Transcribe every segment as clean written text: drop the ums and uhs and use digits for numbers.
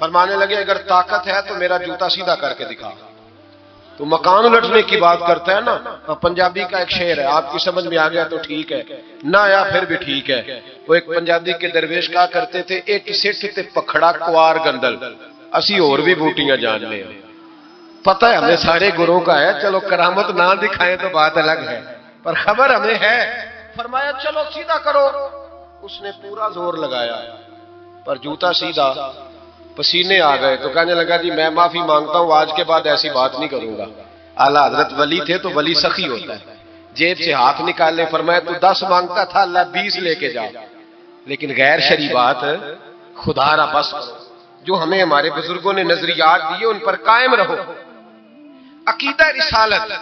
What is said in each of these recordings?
فرمانے لگے اگر طاقت ہے تو میرا جوتا سیدھا کر کے دکھا. تو مکان الٹنے کی بات کرتا ہے نا. پنجابی کا ایک شعر ہے, آپ کی سمجھ میں آ گیا تو ٹھیک ہے, نہ آیا پھر بھی ٹھیک ہے. وہ ایک پنجابی کے درویش کہا کرتے تھے, ایک سٹھ تے پکھڑا کوار گندل, اسی اور بھی بوٹیاں جاننے ہیں. پتہ ہے ہمیں سارے گروہ کا ہے, چلو کرامت نہ دکھائیں تو بات الگ ہے, پر خبر ہمیں ہے. فرمایا چلو سیدھا کرو. اس نے پورا زور لگایا پر جوتا سیدھا, پسینے آ گئے. تو کہنے لگا جی میں معافی مانگتا ہوں, آج کے بعد ایسی بات نہیں کروں گا. اعلیٰ حضرت ولی تھے تو ولی سخی ہوتا ہے, جیب سے ہاتھ نکالے. فرمایا تو 10 مانگتا تھا, اللہ 20 لے کے جا, لیکن غیر شرعی بات خدا را بس کرو. جو ہمیں ہمارے بزرگوں نے نظریات دیے ان پر قائم رہو. عقیدہ رسالت.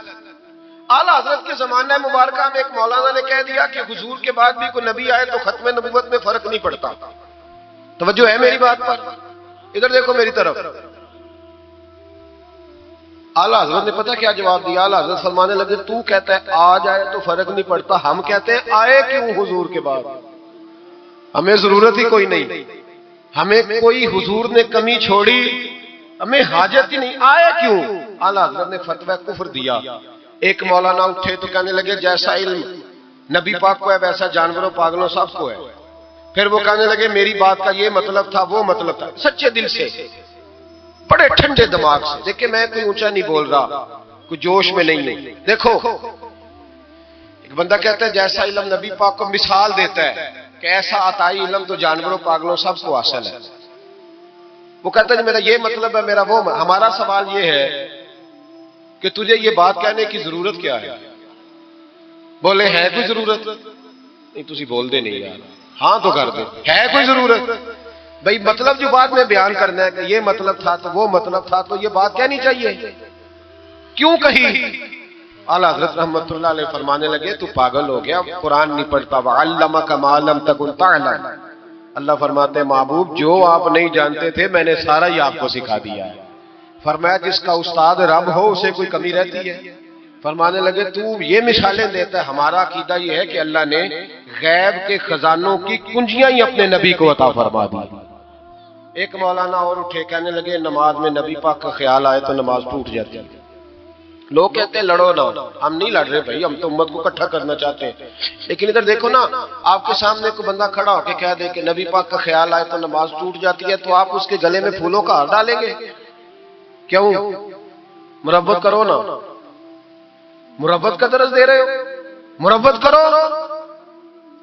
اعلیٰ حضرت کے زمانہ مبارکہ میں ایک مولانا نے کہہ دیا کہ حضور کے بعد بھی کوئی نبی آئے تو ختم نبوت میں فرق نہیں پڑتا. توجہ ہے میری بات پر؟ ادھر دیکھو میری طرف. اعلیٰ حضرت نے پتہ کیا جواب دیا؟ اعلیٰ حضرت فرمانے لگے تو کہتا ہے آ جائے تو فرق نہیں پڑتا, ہم کہتے ہیں آئے کیوں حضور کے بعد؟ ہمیں ضرورت ہی کوئی نہیں, ہمیں کوئی حضور نے کمی چھوڑی, ہمیں حاجت ہی نہیں, آئے کیوں؟ اعلیٰ حضرت نے فتویٰ کفر دیا. ایک مولانا اٹھے تو کہنے لگے جیسا علم نبی پاک کو ہے ویسا جانوروں پاگلوں سب کو ہے. پھر وہ کہنے لگے میری بات کا یہ مطلب تھا وہ مطلب تھا, سچے دل سے بڑے ٹھنڈے دماغ سے. دیکھیں میں کوئی اونچا نہیں بول رہا, کوئی جوش میں نہیں. دیکھو ایک بندہ کہتا ہے جیسا علم نبی پاک کو مثال دیتا ہے کہ ایسا عطائی علم تو جانوروں پاگلوں سب کو حاصل ہے. وہ کہتا ہے میرا یہ مطلب ہے میرا وہ. ہمارا سوال یہ ہے کہ تجھے یہ بات کہنے کی ضرورت کیا ہے؟ بولے ہے کوئی ضرورت نہیں, تسی بول دے نہیں یار, ہاں تو کر دے, ہے کوئی ضرورت بھئی. مطلب جو بات میں بیان کرنا ہے کہ یہ مطلب تھا تو وہ مطلب تھا, تو یہ بات کہنی چاہیے, کیوں کہی؟ اعلیٰ حضرت رحمت اللہ علیہ فرمانے لگے تو پاگل ہو گیا, قرآن نہیں پڑھتا. وَعَلَّمَكَ مَا لَمْ تَكُنْ تَعْلَمْ. اللہ فرماتے ہیں محبوب جو آپ نہیں جانتے تھے میں نے سارا ہی آپ کو سکھا دیا ہے. فرمایا جس کا استاد رب ہو اسے کوئی کمی رہتی ہے؟ فرمانے لگے تو یہ مثالیں دیتا ہے, ہمارا عقیدہ یہ ہے کہ اللہ نے غیب کے خزانوں کی کنجیاں ہی اپنے نبی کو عطا فرما دی. ایک مولانا اور اٹھے کہنے لگے نماز میں نبی پاک کا خیال آئے تو نماز ٹوٹ جاتی ہے. لوگ کہتے ہیں لڑو نہ, ہم نہیں لڑ رہے بھائی, ہم تو امت کو اکٹھا کرنا چاہتے ہیں. لیکن ادھر دیکھو نا, آپ کے سامنے کوئی بندہ کھڑا ہو کے کہہ دے کہ نبی پاک کا خیال آئے تو نماز ٹوٹ جاتی ہے, تو آپ اس کے گلے میں پھولوں کا ہار ڈالیں گے؟ کیوں؟ مربت کرو نا, مربت کا درس دے رہے ہو, مربت کرو.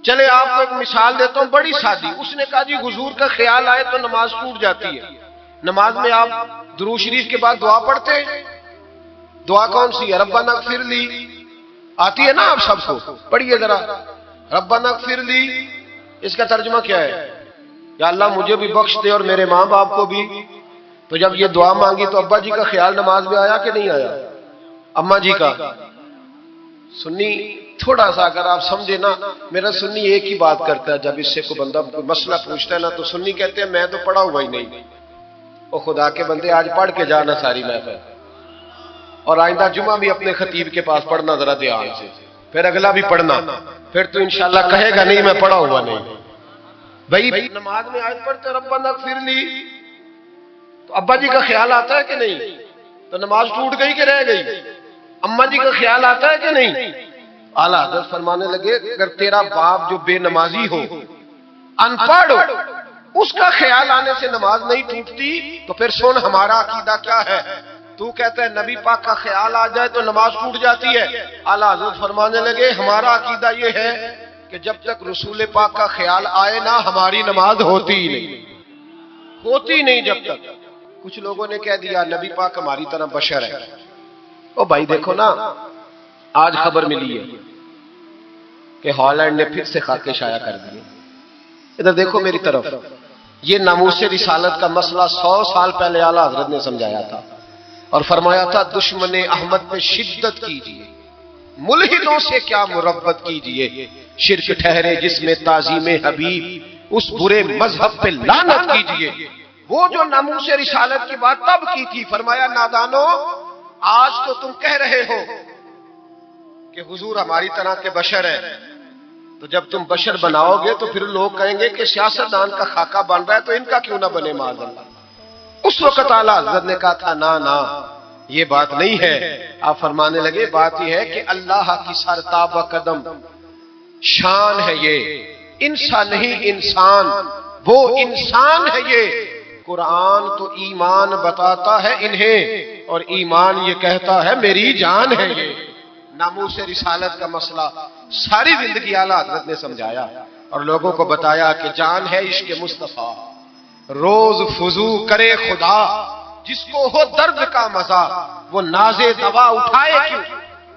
چلے آپ کو ایک مثال دیتا ہوں بڑی سادی. اس نے کہا جی حضور کا خیال آئے تو نماز ٹوٹ جاتی ہے. نماز میں آپ درود شریف کے بعد دعا پڑھتے ہیں, دعا کون سی ہے؟ ربنا اغفر لی, آتی ہے نا آپ سب کو, پڑھیے ذرا ربنا اغفر لی. اس کا ترجمہ کیا ہے؟ یا اللہ مجھے بھی بخش دے اور میرے ماں باپ کو بھی. تو جب یہ دعا مانگی تو ابا جی کا خیال نماز میں آیا کہ نہیں آیا؟ اماں جی کا. سنی تھوڑا سا اگر آپ سمجھے نا, میرا سنی ایک ہی بات کرتا ہے, جب اس سے کوئی بندہ کوئی مسئلہ پوچھتا ہے نا تو سنی کہتے ہیں میں تو پڑھا ہوا ہی نہیں. او خدا کے بندے آج پڑھ کے جانا ساری محفل, اور آئندہ جمعہ بھی اپنے خطیب کے پاس پڑھنا ذرا دھیان سے, پھر اگلا بھی پڑھنا, پھر تو انشاءاللہ کہے گا نہیں میں پڑھا ہوا نہیں. بھائی نماز میں آیت پڑھتے ربنا اغفر لی تو ابا جی کا خیال آتا ہے کہ نہیں؟ تو نماز ٹوٹ گئی کہ رہ گئی؟ اماں جی کا خیال آتا ہے کہ نہیں؟ اعلیٰ حضرت فرمانے لگے اگر تیرا باپ جو بے نمازی ہو, ان پڑھ ہو, اس کا خیال آنے سے نماز نہیں ٹوٹتی, تو پھر سن ہمارا عقیدہ کیا ہے. تو کہتا ہے نبی پاک کا خیال آ جائے تو نماز ٹوٹ جاتی ہے. اعلیٰ حضرت فرمانے لگے ہمارا عقیدہ یہ ہے کہ جب تک رسول پاک کا خیال آئے نا ہماری نماز ہوتی ہی نہیں, ہوتی نہیں جب تک. کچھ لوگوں نے کہہ دیا نبی پاک ہماری طرح بشر ہے. او بھائی دیکھو نا, آج خبر ملی ہے کہ ہالینڈ نے پھر سے خاکے شائع کر دیے. ادھر دیکھو میری طرف, یہ ناموس رسالت کا مسئلہ 100 سال پہلے اعلیٰ حضرت نے سمجھایا تھا اور فرمایا تھا دشمن احمد پہ شدت کیجیے, ملحدوں سے کیا مربت کیجیے, شرک ٹھہرے جس میں تعظیم حبیب اس برے مذہب پہ لعنت کیجیے. وہ جو ناموس رسالت کی بات تب کی تھی, فرمایا نادانو آج تو تم کہہ رہے ہو کہ حضور ہماری طرح کے بشر ہیں, تو جب تم بشر بناؤ گے تو پھر لوگ کہیں گے کہ سیاستدان کا خاکہ بن رہا ہے تو ان کا کیوں نہ بنے معاذ اللہ. اس وقت اعلیٰ حضرت نے کہا تھا نا نا یہ بات نہیں ہے. آپ فرمانے لگے بات یہ ہے کہ اللہ کی سرتابہ قدم شان ہے یہ، انسان نہیں انسان، وہ انسان ہے یہ. قرآن تو ایمان بتاتا ہے انہیں اور ایمان یہ کہتا ہے میری جان ہے یہ. ناموس رسالت کا مسئلہ ساری زندگی اعلیٰ حضرت نے سمجھایا اور لوگوں کو بتایا کہ جان ہے عشق مصطفیٰ، روز فضو کرے خدا، جس کو ہو درد کا مزہ وہ ناز دوا اٹھائے کیوں.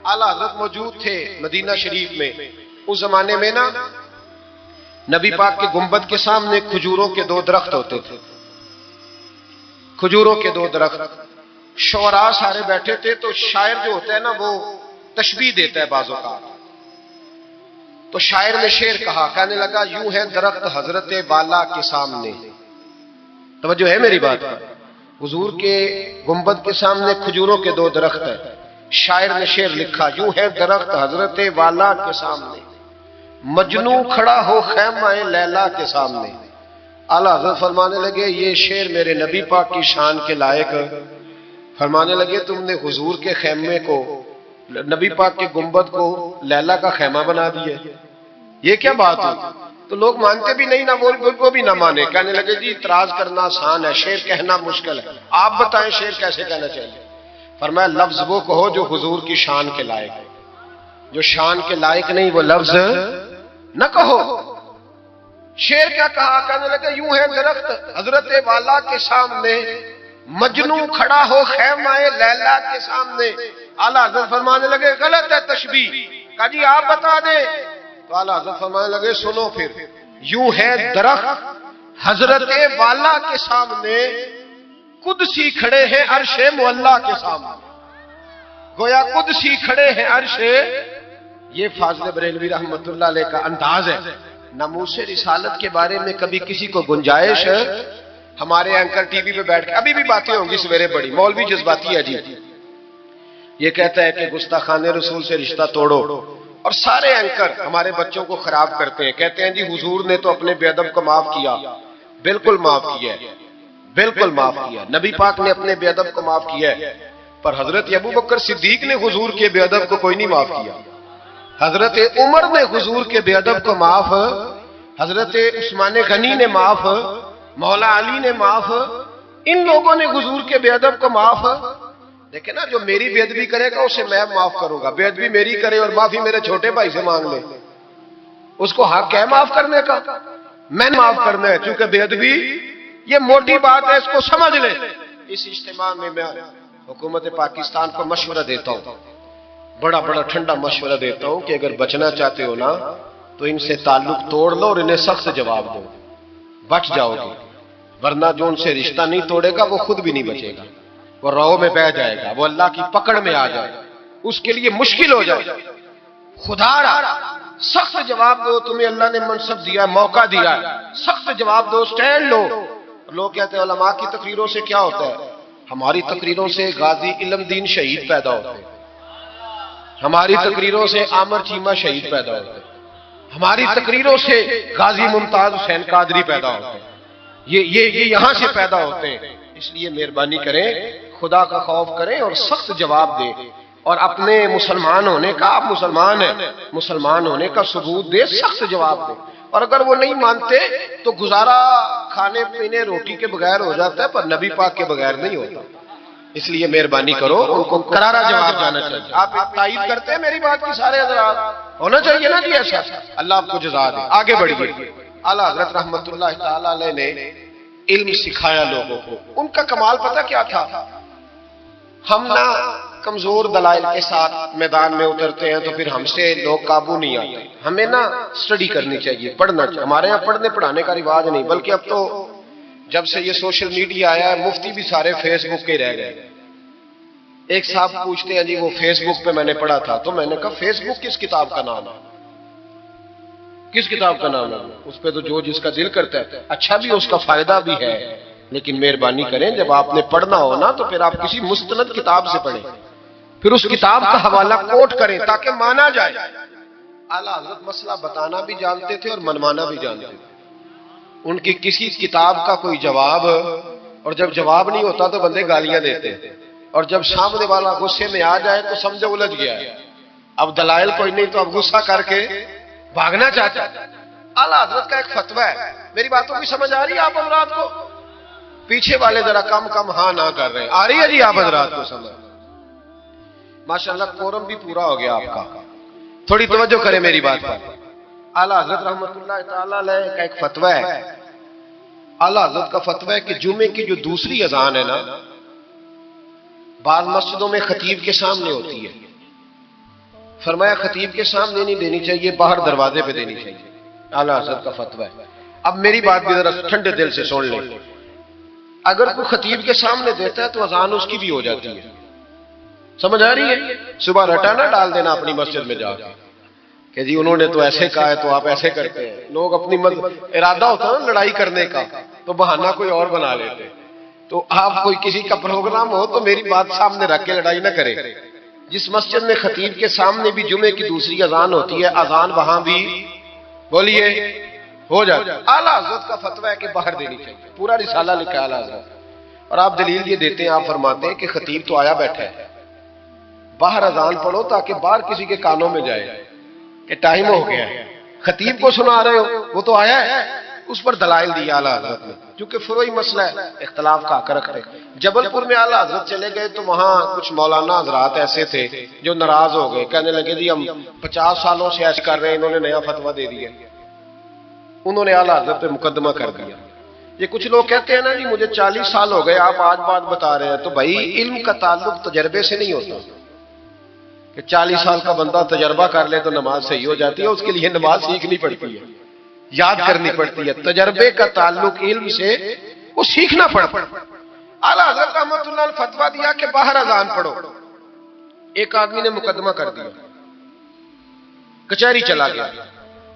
اعلیٰ حضرت موجود تھے مدینہ شریف میں. اس زمانے میں نا نبی پاک کے گنبد کے سامنے کھجوروں کے 2 درخت ہوتے تھے، کھجوروں کے 2 درخت. شعراء سارے بیٹھے تھے تو شاعر جو ہوتا ہے نا وہ تشبیہ دیتا ہے بعض اوقات. تو شاعر نے شعر کہا، کہنے لگا یوں ہے درخت حضرت والا کے سامنے. توجہ ہے میری بات پر؟ حضور کے گنبد کے سامنے کھجوروں کے 2 درخت ہیں. شاعر نے شعر لکھا، یوں ہے درخت حضرت والا کے سامنے، مجنو کھڑا ہو خیمہ لیلا کے سامنے. اعلیٰ حضرت فرمانے لگے یہ شعر میرے نبی پاک کی شان کے لائق. فرمانے لگے تم نے حضور کے خیمے کو، نبی پاک کے گنبد کو لیلا کا خیمہ بنا دیا، یہ کیا بات ہے؟ تو لوگ مانتے بھی نہیں نہ وہ بھی نہ مانے. کہنے لگے جی اعتراض کرنا آسان ہے، شعر کہنا مشکل ہے، آپ بتائیں شعر کیسے کہنا چاہیے. فرمایا لفظ وہ کہو جو حضور کی شان کے لائق ہے، جو شان کے لائق نہیں وہ لفظ نہ کہو. شعر کیا کہا؟ کہنے لگے یوں ہے درخت حضرت والا کے سامنے، مجنو کھڑا ہو خیمہ لیلا کے سامنے. اعلیٰ حضرت فرمانے لگے غلط ہے تشبیہ. کہا جی آپ بتا دیں. تو اعلیٰ حضرت فرمانے لگے سنو پھر، یوں ہے درخت حضرت والا کے سامنے، قدسی کھڑے ہیں عرش معلا کے سامنے. گویا قدسی کھڑے ہیں عرش. یہ فاضل بریلوی رحمت اللہ علیہ کا انداز ہے. ناموس رسالت کے بارے میں کبھی کسی کو گنجائش، ہمارے اینکر ٹی وی پہ بیٹھ کے ابھی بھی باتیں ہوں گی سویرے بڑی، مولوی جذباتی ہے جی، یہ کہتا ہے کہ گستاخان رسول سے رشتہ توڑو، اور سارے اینکر ہمارے بچوں کو خراب کرتے ہیں. کہتے ہیں جی حضور نے تو اپنے بے ادب کو معاف کیا. بالکل معاف کیا ہے، بالکل معاف کیا. نبی پاک نے اپنے بے ادب کو معاف کیا ہے، پر حضرت ابو بکر صدیق نے حضور کے بے ادب کو کوئی نہیں معاف کیا. حضرت عمر نے حضور کے بے ادب کو معاف، حضرت عثمان غنی نے معاف، مولا علی نے معاف. ان لوگوں نے حضور کے بے ادب کو معاف. دیکھیں نا جو میری بے ادبی کرے گا اسے میں معاف کروں گا. بے ادبی میری کرے اور معافی میرے چھوٹے بھائی سے مانگ لے، اس کو حق ہے معاف کرنے کا؟ میں نے معاف کرنا ہے، چونکہ بے ادبی یہ موٹی بات ہے، اس کو سمجھ لے. اس اجتماع میں میں حکومت پاکستان کو مشورہ دیتا ہوں، بڑا بڑا ٹھنڈا مشورہ دیتا ہوں کہ اگر بچنا چاہتے ہو نا تو ان سے تعلق توڑ لو اور انہیں سخت جواب دو، بچ جاؤ گے. ورنہ جو ان سے رشتہ نہیں توڑے گا وہ خود بھی نہیں بچے گا، وہ راہ میں بہ جائے گا، وہ اللہ کی پکڑ میں آ جائے گا، اس کے لیے مشکل ہو جائے. خدا را سخت جواب دو. تمہیں اللہ نے منصب دیا، موقع دیا ہے، سخت جواب دو، سٹینڈ لو. لوگ کہتے ہیں علماء کی تقریروں سے کیا ہوتا ہے؟ ہماری تقریروں سے غازی علم دین شہید پیدا ہوتے ہیں، ہماری تقریروں سے عامر چیمہ شہید پیدا ہوتے ہیں، ہماری تقریروں سے غازی ممتاز حسین قادری پیدا ہوتے ہیں، یہ یہاں سے پیدا ہوتے ہیں. اس لیے مہربانی کریں، خدا کا خوف کریں اور سخت جواب دیں، اور اپنے مسلمان ہونے کا، آپ مسلمان ہیں، مسلمان ہونے کا ثبوت دے، سخت جواب دیں. اور اگر وہ نہیں مانتے تو گزارا کھانے پینے روٹی کے بغیر ہو جاتا ہے، پر نبی پاک کے بغیر نہیں ہوتا. اس لیے مہربانی کرو، ان کو کرارا جواب جانا چاہیے. آپ تائید کرتے ہیں میری بات کی سارے حضرات؟ ہونا چاہیے نا جی ایسا. اللہ آپ کو جزا دے. آگے بڑھیے. اعلیٰ حضرت رحمت اللہ تعالی علیہ نے علم سکھایا لوگوں کو. ان کا کمال پتہ کیا تھا؟ ہم نہ کمزور دلائل کے ساتھ میدان میں اترتے ہیں تو پھر ہم سے لوگ قابو نہیں آتے. ہمیں نا سٹڈی کرنی چاہیے، پڑھنا چاہیے. ہمارے یہاں پڑھنے پڑھانے کا رواج نہیں، بلکہ اب تو جب سے یہ سوشل میڈیا آیا ہے مفتی بھی سارے فیس بک کے رہ گئے. ایک صاحب پوچھتے ہیں جی وہ فیس بک پہ میں نے پڑھا تھا، تو میں نے کہا فیس بک کس کتاب کا نام ہے؟ کس کتاب کا نام ہے؟ اس پہ تو جو جس کا دل کرتا ہے. اچھا بھی، اس کا فائدہ بھی ہے، لیکن مہربانی کریں جب آپ نے پڑھنا ہو نا تو پھر آپ کسی مستند کتاب سے پڑھیں، پھر اس کتاب کا حوالہ کوٹ کریں تاکہ مانا جائے. اعلیٰ حضرت مسئلہ بتانا بھی جانتے تھے اور منوانا بھی جانتے تھے. ان کی کسی کتاب کا کوئی جواب اور جب جواب نہیں ہوتا تو بندے گالیاں دیتے ہیں، اور جب سامنے والا غصے میں آ جائے تو سمجھو الجھ گیا ہے، اب دلائل کوئی نہیں تو اب غصہ کر کے بھاگنا چاہتا ہے۔ اعلیٰ حضرت کا ایک فتویٰ ہے، میری باتوں کی سمجھ آ رہی ہے آپ حضرات کو؟ پیچھے والے ذرا کم کم ہاں نہ کر رہے ہیں، آ رہی ہے جی آپ حضرات کو سمجھ؟ ماشاءاللہ قورم بھی پورا ہو گیا آپ کا، تھوڑی توجہ کریں میری بات پر۔ اعلیٰ حضرت رحمۃ اللہ تعالی علیہ کا ایک فتویٰ ہے، اعلیٰ حضرت کا فتویٰ ہے کہ جمعے کی جو دوسری اذان ہے نا، بعض مسجدوں میں خطیب کے سامنے ہوتی ہے، فرمایا خطیب کے سامنے نہیں دینی چاہیے، باہر دروازے پہ دینی چاہیے، اعلیٰ حضرت کا فتویٰ ہے۔ اب میری بات بھی ذرا ٹھنڈے دل سے سن لیں، اگر کوئی خطیب کے سامنے دیتا ہے تو اذان اس کی بھی ہو جاتی ہے، سمجھ آ رہی ہے؟ صبح رٹا نہ ڈال دینا اپنی مسجد میں جا کے کہ جی انہوں نے تو ایسے کہا ہے تو آپ ایسے کرتے ہیں۔ لوگ اپنی ارادہ ہوتا ہے نا لڑائی کرنے کا تو بہانہ کوئی اور بنا لیتے، تو آپ کوئی کسی کا پروگرام ہو تو میری بات سامنے رکھ کے لڑائی نہ کرے۔ جس مسجد میں خطیب کے سامنے بھی جمعے کی دوسری اذان ہوتی ہے، اذان وہاں بھی بولیے ہو جاتا ہے۔ اعلیٰ حضرت کا فتویٰ ہے کہ باہر دینی چاہیے، پورا رسالہ لکھا ہے اعلیٰ حضرت، اور آپ دلیل یہ دیتے ہیں، آپ فرماتے ہیں کہ خطیب تو آیا بیٹھا ہے، باہر اذان پڑھو تاکہ باہر کسی کے کانوں میں جائے کہ ٹائم ہو گیا ہے، خطیب کو سنا رہے ہو، وہ تو آیا ہے۔ اس پر دلائل دیا اعلیٰ حضرت نے، کیونکہ فروعی مسئلہ ہے، اختلاف کا حق رکھتے۔ جبل پور میں اعلیٰ حضرت چلے گئے تو وہاں کچھ مولانا حضرات ایسے تھے جو ناراض ہو گئے، کہنے لگے جی ہم 50 سالوں سے ایسے کر رہے ہیں، انہوں نے نیا فتویٰ دے دیا، انہوں نے اعلیٰ حضرت پہ مقدمہ کر دیا۔ یہ کچھ لوگ کہتے ہیں نا جی مجھے 40 سال ہو گئے، آپ آج بات بتا رہے ہیں، تو بھائی علم کا تعلق تجربے سے نہیں ہوتا کہ 40 سال کا بندہ تجربہ کر لے تو نماز صحیح ہو جاتی ہے، اس کے لیے نماز سیکھنی پڑتی ہے، یاد کرنی پڑتی ہے، تجربے کا تعلق علم سے وہ سیکھنا پڑتا ہے۔ اعلیٰ حضرت رحمۃ اللہ نے فتویٰ دیا کہ باہر اذان پڑھو، ایک آدمی نے مقدمہ کر دیا، کچہری چلا گیا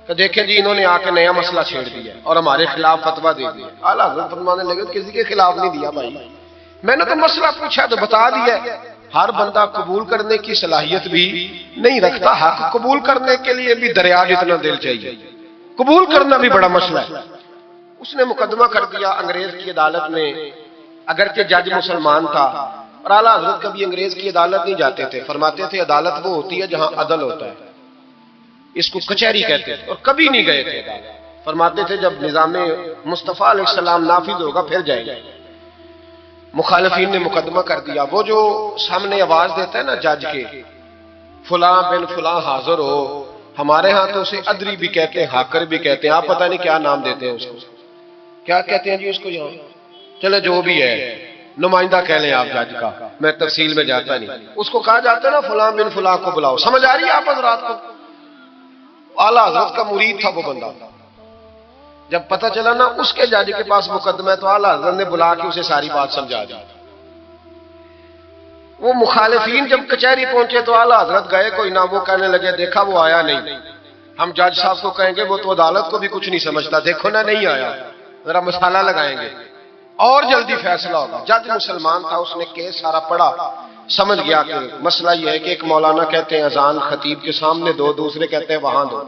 کہ دیکھیں جی انہوں نے آ کے نیا مسئلہ چھیڑ دیا اور ہمارے خلاف فتویٰ دے دیا۔ اعلیٰ حضرت فرمانے لگے کسی کے خلاف نہیں دیا بھائی، میں نے تو مسئلہ پوچھا تو بتا دیا۔ ہر بندہ قبول کرنے کی صلاحیت بھی نہیں رکھتا، حق قبول کرنے کے لیے بھی دریا جتنا دل چاہیے، قبول کرنا بھی بڑا مسئلہ ہے۔ اس نے مقدمہ کر دیا انگریز کی عدالت میں، اگرچہ جج مسلمان تھا، اور اعلیٰ حضرت کبھی انگریز کی عدالت نہیں جاتے تھے، فرماتے تھے عدالت وہ ہوتی ہے جہاں عدل ہوتا ہے، اس کو کچہری کہتے تھے، اور کبھی نہیں گئے تھے عدالت۔ فرماتے تھے جب نظام مصطفیٰ علیہ السلام نافذ ہوگا پھر جائیں گے۔ مخالفین نے مقدمہ کر دیا، وہ جو سامنے آواز دیتا ہے نا جج کے، فلاں بن فلاں حاضر ہو، ہمارے ہاں تو اسے ادری بھی کہتے ہیں، ہاکر بھی کہتے ہیں، آپ پتہ نہیں کیا نام دیتے ہیں اس کو، کیا کہتے ہیں جی اس کو یہاں، چلے جو بھی ہے نمائندہ کہہ لیں آپ جج کا، میں تفصیل میں جاتا نہیں، اس کو کہا جاتا ہے نا فلاں بن فلاں کو بلاؤ۔ سمجھ آ رہی ہے آپ حضرات کو؟ اعلیٰ حضرت کا مرید تھا وہ بندہ، جب پتہ چلا نا اس کے جج کے پاس مقدمہ ہے تو اعلیٰ حضرت نے بلا کے اسے ساری بات سمجھا دی۔ وہ مخالفین جب کچہری پہنچے تو اعلیٰ حضرت گئے کوئی نہ، وہ کہنے لگے دیکھا وہ آیا نہیں، ہم جج صاحب کو کہیں گے وہ تو عدالت کو بھی کچھ نہیں سمجھتا، دیکھو نا نہیں آیا، ذرا مسالہ لگائیں گے اور جلدی فیصلہ ہوگا۔ جج مسلمان تھا، اس نے کیس سارا پڑھا، سمجھ گیا کہ مسئلہ یہ ہے کہ ایک مولانا کہتے ہیں اذان خطیب کے سامنے دو، دوسرے کہتے ہیں وہاں دو۔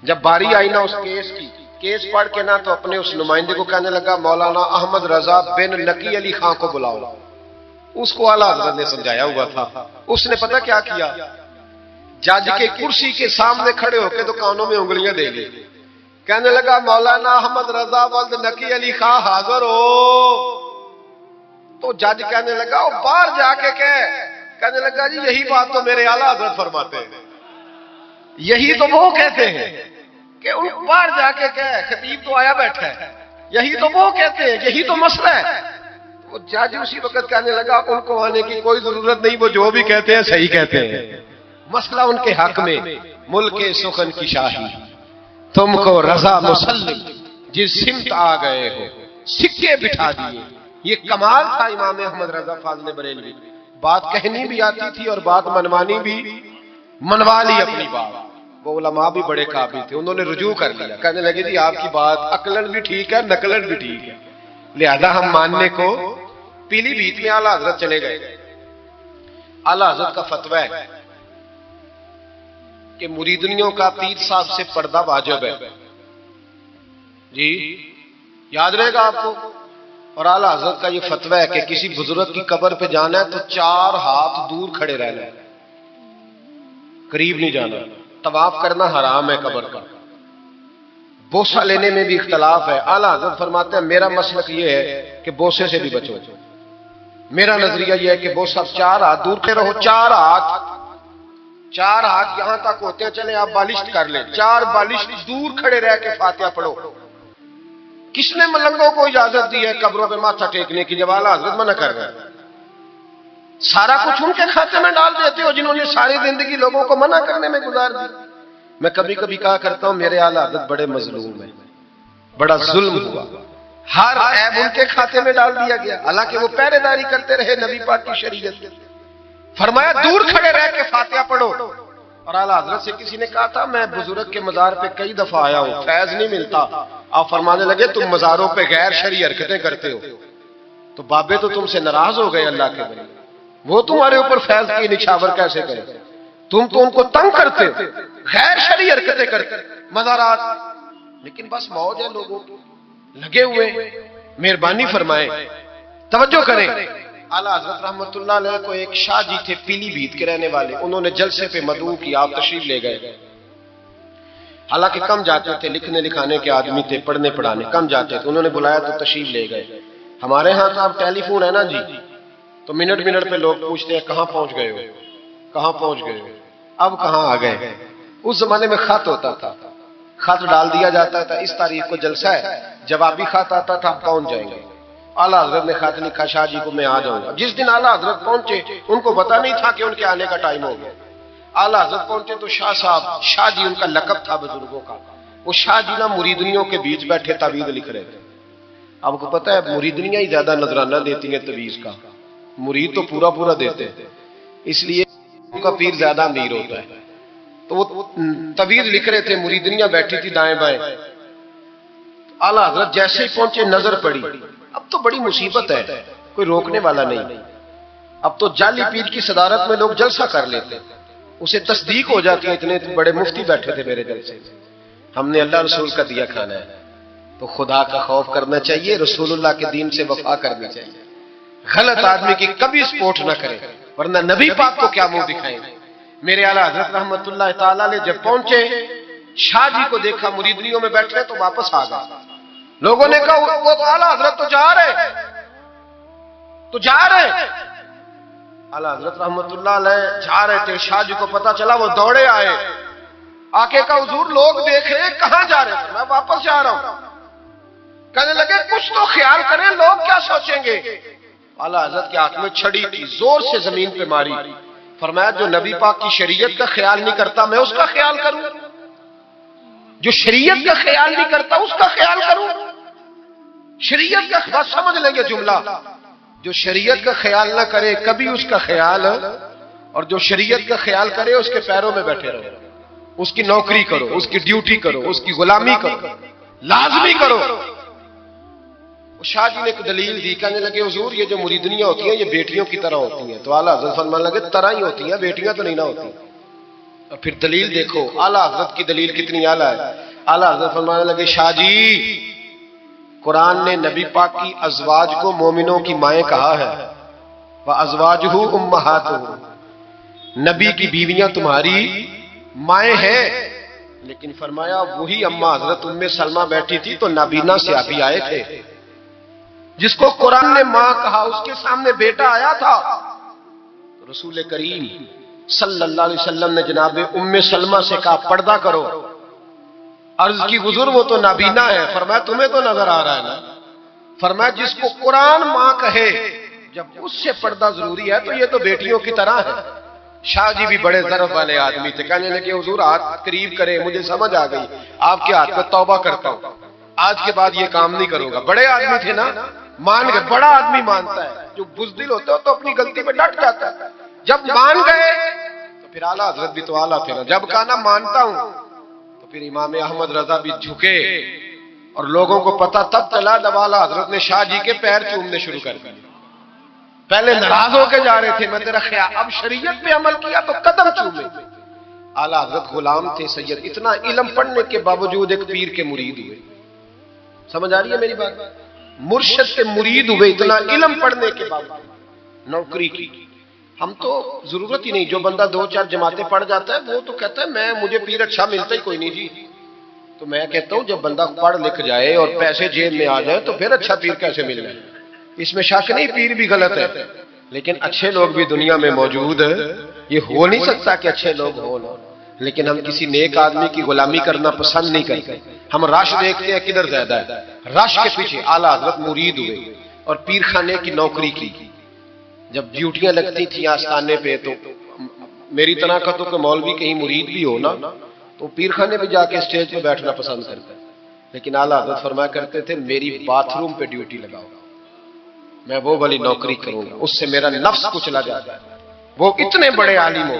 جب باری آئی نا اس کیس کی، کیس پڑھ کے نا تو اپنے اس نمائندے کو کہنے لگا مولانا احمد رضا بن نقی علی خان کو بلاؤ۔ اس کو اعلیٰ حضرت نے سمجھایا ہوا تھا، اس نے پتہ کیا کیا، جج کے کرسی کے سامنے کھڑے ہو کے تو کانوں میں انگلیاں دے لی، کہنے لگا مولانا احمد رضا بن نقی علی خان حاضر ہو، تو جج کہنے لگا وہ باہر جا کے کہنے لگا جی یہی بات تو میرے اعلیٰ حضرت فرماتے ہیں، یہی تو وہ کہتے ہیں کہ ان باہر جا کے خطیب تو آیا بیٹھا ہے، یہی تو وہ کہتے ہیں، یہی تو مسئلہ ہے۔ وہ جج اسی وقت کہنے لگا ان کو آنے کی کوئی ضرورت نہیں، وہ جو بھی کہتے ہیں صحیح کہتے ہیں، مسئلہ ان کے حق میں، ملک سخن کی شاہی تم کو رضا مسلم جس سمت آ گئے ہو سکے بٹھا دیے۔ یہ کمال تھا امام احمد رضا فاضل بریلوی، بات کہنی بھی آتی تھی اور بات منوانی بھی، منوا لی اپنی بات۔ وہ علماء بھی بڑے قابل تھے، انہوں نے رجوع کر لیا، کہنے لگے جی آپ کی بات عقلن بھی ٹھیک ہے نقلن بھی ٹھیک ہے، لہذا ہم ماننے کو پیلی بھیت میں اعلیٰ حضرت چلے گئے۔ اعلیٰ حضرت کا فتویٰ ہے کہ مریدنیوں کا پیر صاحب سے پردہ واجب ہے، جی یاد رہے گا آپ کو، اور اعلیٰ حضرت کا یہ فتویٰ ہے کہ کسی بزرگ کی قبر پہ جانا ہے تو 4 ہاتھ دور کھڑے رہنا ہے، قریب نہیں جانا۔ طواف کرنا حرام ہے قبر کا۔ بوسہ لینے میں بھی اختلاف ہے۔ اعلیٰ حضرت فرماتے ہیں میرا مسلک یہ ہے کہ بوسے سے بھی بچو، میرا نظریہ یہ ہے کہ بوسہ 4 ہاتھ دور کھڑے رہو، 4 ہاتھ یہاں تک ہوتے ہیں، چلیں آپ بالشت کر لیں، 4 بالشت دور کھڑے رہ کے فاتحہ پڑھو۔ کس نے ملنگوں کو اجازت دی ہے قبروں پہ ماتھا ٹیکنے کی جب اعلیٰ حضرت منع کر رہے ہیں؟ سارا کچھ ان کے کھاتے میں ڈال دیتے ہو جنہوں نے ساری زندگی لوگوں کو منع کرنے میں گزار دی۔ میں کبھی کبھی کہا کرتا ہوں میرے اعلیٰ حضرت بڑے مظلوم ہیں، بڑا ظلم ہوا، ہر عیب ان کے کھاتے میں ڈال دیا گیا، حالانکہ وہ پہرے داری کرتے رہے نبی پاک کی شریعت۔ فرمایا دور کھڑے رہ کے فاتحہ پڑھو۔ اور اعلیٰ حضرت سے کسی نے کہا تھا میں بزرگ کے مزار پہ کئی دفعہ آیا ہوں، فیض نہیں ملتا۔ آپ فرمانے لگے تم مزاروں پہ غیر شرعی حرکتیں کرتے ہو، تو بابے تو تم سے ناراض ہو گئے اللہ کے بندے، وہ تمہارے اوپر فیض کی نچھاور کیسے کرے؟ تم تو ان کو تنگ کرتے ہو، غیر شرعی حرکتیں کرتے مزارات۔ لیکن بس موج ہے لوگوں کی، لگے ہوئے، مہربانی فرمائیں، توجہ کریں۔ اعلیٰ حضرت رحمت اللہ علیہ کو ایک شاہ جی تھے پیلی بھیت کے رہنے والے، انہوں نے جلسے پہ مدعو کی، آپ تشریف لے گئے۔ حالانکہ کم جاتے تھے، لکھنے لکھانے کے آدمی تھے، پڑھنے پڑھانے کم جاتے تھے، انہوں نے بلایا تو تشریف لے گئے۔ ہمارے ہاں تو اب ٹیلی فون ہے نا جی، تو منٹ پہ لوگ پوچھتے ہیں کہاں پہنچ گئے ہو، کہاں پہنچ گئے ہو، اب کہاں آ گئے۔ اس زمانے میں خط ہوتا تھا، خط ڈال دیا جاتا تھا اس تاریخ کو جلسہ ہے، جوابی خط آتا تھا پہنچ جائیں گے۔ اعلیٰ حضرت نے خط لکھا شاہ جی کو میں آ جاؤں گا۔ جس دن اعلیٰ حضرت پہنچے ان کو پتا نہیں تھا کہ ان کے آنے کا ٹائم ہو گیا۔ اعلیٰ حضرت پہنچے تو شاہ صاحب، شاہ جی ان کا لقب تھا بزرگوں کا، وہ شاہ جی نا مریدنیوں کے بیچ بیٹھے تعویذ لکھ رہے تھے۔ آپ کو پتا ہے مریدنیاں ہی زیادہ نذرانہ دیتی ہیں تعویذ کا، مرید تو پورا دیتے ہیں، اس لیے ان کا پیر زیادہ امیر ہوتا ہے۔ تو وہ تعویذ لکھ رہے تھے، مریدنیاں بیٹھی تھی دائیں بائیں۔ اعلیٰ حضرت جیسے ہی پہنچے نظر پڑی، اب تو بڑی مصیبت ہے، کوئی روکنے والا نہیں، اب تو جعلی پیر کی صدارت میں لوگ جلسہ کر لیتے، اسے تصدیق ہو جاتی ہے، اتنے بڑے مفتی بیٹھے تھے میرے جلسے میں، ہم نے اللہ رسول کا دیا کھانا ہے، تو خدا کا خوف کرنا چاہیے، رسول اللہ کے دین سے وفا کرنی چاہیے، غلط آدمی کی کبھی سپورٹ نہ کرے، ورنہ نبی پاک کو کیا منہ دکھائیں۔ میرے اعلیٰ حضرت رحمت اللہ تعالیٰ نے جب پہنچے، شاہ جی کو دیکھا مریدنیوں میں بیٹھ رہے تو واپس آ گئے۔ لوگوں نے کہا وہ تو اعلیٰ حضرت تو جا رہے۔ اعلیٰ حضرت رحمت اللہ علیہ جا رہے تھے، شاہ جی کو پتا چلا، وہ دوڑے آئے، آ کے کہا حضور لوگ دیکھ رہے ہیں، کہاں جا رہے تھے؟ میں واپس جا رہا ہوں۔ کہنے لگے کچھ تو خیال کریں، لوگ کیا سوچیں گے؟ اعلیٰ حضرت کے ہاتھ میں چھڑی تھی، زور سے زمین پہ ماری، فرمایا جو نبی پاک کی شریعت کا خیال نہیں کرتا میں اس کا خیال کروں، جو شریعت کا خیال نہیں کرتا اس کا خیال کروں۔ شریعت کا بات سمجھ لیں گے جملہ، جو شریعت کا خیال نہ کرے کبھی اس کا خیال، اور جو شریعت کا خیال کرے اس کے پیروں میں بیٹھے رہو، اس کی نوکری کرو، اس کی ڈیوٹی کرو، اس کی غلامی کرو، لازمی کرو۔ شاہ جی نے ایک دلیل دی، کہنے لگے حضور یہ جو مریدنیاں ہوتی ہیں یہ بیٹیوں کی طرح ہوتی ہیں، تو اعلیٰ حضرت فرمانے لگے طرح ہی ہوتی ہیں، بیٹیاں تو نہیں نہ ہوتی۔ اور پھر دلیل دیکھو، اعلیٰ حضرت کی دلیل کتنی اعلیٰ ہے۔ اعلیٰ حضرت فرمانے لگے شاہ جی قرآن نے نبی پاک کی ازواج کو مومنوں کی مائیں کہا ہے، وَأَزْوَاجُهُ أُمَّهَاتُهُ، نبی کی بیویاں تمہاری مائیں ہیں، لیکن فرمایا وہی اماں حضرت ام سلمہ بیٹھی تھی تو نابینا صحابی آئے تھے، جس کو قرآن نے ماں کہا اس کے سامنے بیٹا آیا تھا، رسول کریم صلی اللہ علیہ وسلم نے جناب ام سلمہ سے کہا پردہ کرو، عرض کی حضور وہ تو نابینا ہے، فرمایا تمہیں تو نظر آ رہا ہے نا، فرمایا جس کو قرآن ماں کہے جب اس سے پردہ ضروری ہے تو یہ تو بیٹیوں کی طرح ہے۔ شاہ جی بھی بڑے ظرف والے آدمی تھے، کہنے لگے حضور ہاتھ قریب کرے، مجھے سمجھ آ گئی، آپ کے ہاتھ میں توبہ کرتا ہوں، آج کے بعد یہ کام نہیں کروں گا۔ بڑے آدمی تھے نا، مان گئے، بڑا آدمی مانتا ہے، جو بزدل ہوتے ہو تو اپنی غلطی پہ ڈٹ جاتا ہے، جب مان گئے تو پھر اعلیٰ حضرت بھی تو اعلیٰ تھے نا، جب کہا نا مانتا ہوں تو پھر امام احمد رضا بھی جھکے، اور لوگوں کو پتا تب چلا جب اعلیٰ حضرت نے شاہ جی کے پیر چومنے شروع کر دیے، پہلے ناراض ہو کے جا رہے تھے، میں تیرا خیال، اب شریعت پہ عمل کیا تو قدم چومے۔ اعلیٰ حضرت غلام تھے سید، اتنا علم پڑھنے کے باوجود ایک پیر کے مرید ہوئے، سمجھ آ رہی ہے میری بات؟ مرشد کے مرید ہوئے اتنا علم پڑھنے کے بعد نوکری کی. ہم تو ضرورت ہی نہیں, جو بندہ 2-4 جماعتیں پڑھ جاتا ہے وہ تو کہتا ہے مجھے پیر اچھا ملتا ہی کوئی نہیں جی. تو میں کہتا ہوں جب بندہ پڑھ لکھ جائے اور پیسے جیب میں آ جائے تو پھر اچھا پیر کیسے مل جائے؟ اس میں شک نہیں, پیر بھی غلط ہے, لیکن اچھے لوگ بھی دنیا میں موجود ہیں. یہ ہو نہیں سکتا کہ اچھے لوگ ہوں, لیکن ہم کسی نیک آدمی کی غلامی کرنا پسند نہیں کرتے. ہم رش دیکھتے ہیں کدھر زیادہ ہے, رش کے پیچھے اعلیٰ حضرت مرید ہوئے اور پیر خانے کی نوکری کی. جب ڈیوٹیاں لگتی تھیں آستانے پہ تو میری طرح کا تو کہ مولوی کہیں مرید بھی ہو نا تو پیر خانے پہ جا کے اسٹیج پہ بیٹھنا پسند کرتا ہے. لیکن اعلیٰ حضرت فرمایا کرتے تھے میری باتھ روم پہ ڈیوٹی لگاؤ, میں وہ والی نوکری کروں گا, اس سے میرا نفس کچلا جاتا ہے. وہ اتنے بڑے عالم ہو,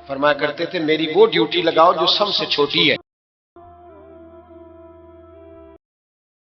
فرمایا کرتے تھے میری وہ ڈیوٹی لگاؤ جو سب سے چھوٹی ہے,